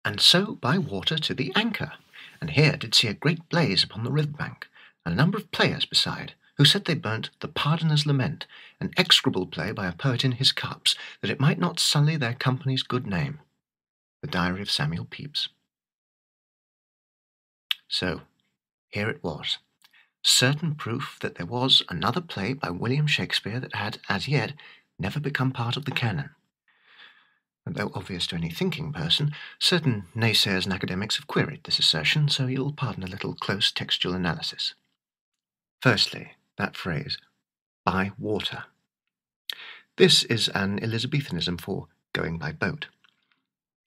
And so by water to the anchor, and here did see a great blaze upon the river bank, and a number of players beside, who said they burnt the Pardoner's Lament, an execrable play by a poet in his cups, that it might not sully their company's good name. The Diary of Samuel Pepys. So, here it was, certain proof that there was another play by William Shakespeare that had, as yet, never become part of the canon. And though obvious to any thinking person, certain naysayers and academics have queried this assertion, so you'll pardon a little close textual analysis. Firstly, that phrase, by water. This is an Elizabethanism for going by boat.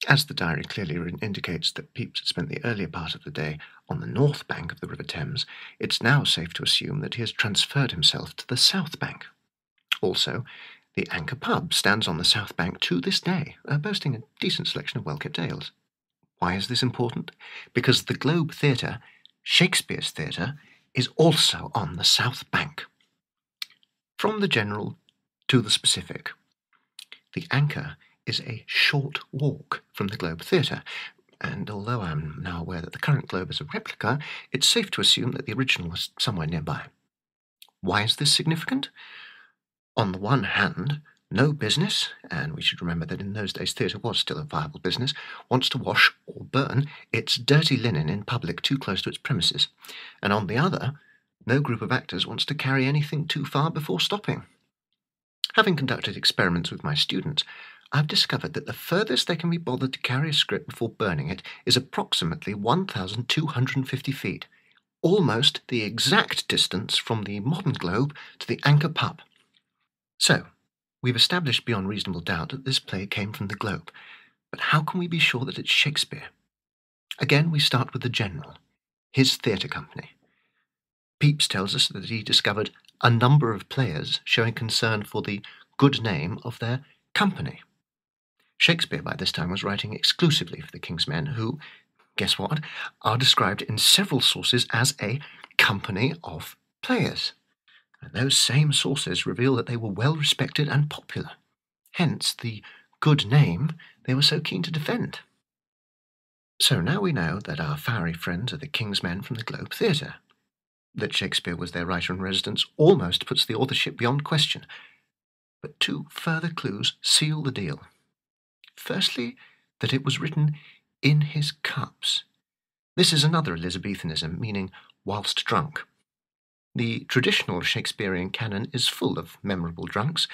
As the diary clearly indicates that Pepys had spent the earlier part of the day on the north bank of the River Thames, it's now safe to assume that he has transferred himself to the south bank. Also, the Anchor pub stands on the south bank to this day, boasting a decent selection of well-kept ales. Why is this important? Because the Globe Theatre, Shakespeare's theatre, is also on the south bank. From the general to the specific, the Anchor is a short walk from the Globe Theatre, and although I'm now aware that the current Globe is a replica, it's safe to assume that the original was somewhere nearby. Why is this significant? On the one hand, no business, and we should remember that in those days theatre was still a viable business, wants to wash or burn its dirty linen in public too close to its premises, and on the other, no group of actors wants to carry anything too far before stopping. Having conducted experiments with my students, I've discovered that the furthest they can be bothered to carry a script before burning it is approximately 1,250 feet, almost the exact distance from the modern Globe to the Anchor pub. So, we've established beyond reasonable doubt that this play came from the Globe, but how can we be sure that it's Shakespeare? Again, we start with the general, his theatre company. Pepys tells us that he discovered a number of players showing concern for the good name of their company. Shakespeare by this time was writing exclusively for the King's Men, who, guess what, are described in several sources as a company of players. And those same sources reveal that they were well respected and popular, hence the good name they were so keen to defend. So now we know that our fiery friends are the King's Men from the Globe Theatre. That Shakespeare was their writer in residence almost puts the authorship beyond question, but two further clues seal the deal. Firstly, that it was written in his cups. This is another Elizabethanism, meaning whilst drunk. The traditional Shakespearean canon is full of memorable drunks,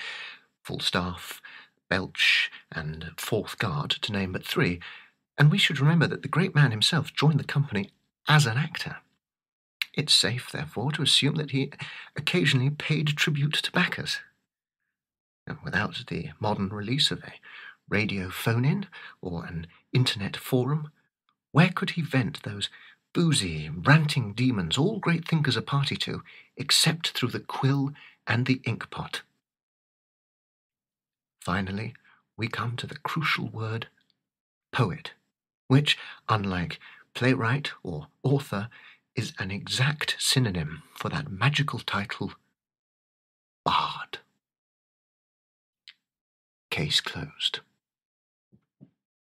Falstaff, Belch, and Fourth Guard, to name but three, and we should remember that the great man himself joined the company as an actor. It's safe, therefore, to assume that he occasionally paid tribute to backers. And without the modern release of a radio phone-in or an internet forum, where could he vent those boozy, ranting demons all great thinkers are party to, except through the quill and the inkpot? Finally, we come to the crucial word poet, which, unlike playwright or author, is an exact synonym for that magical title, bard. Case closed.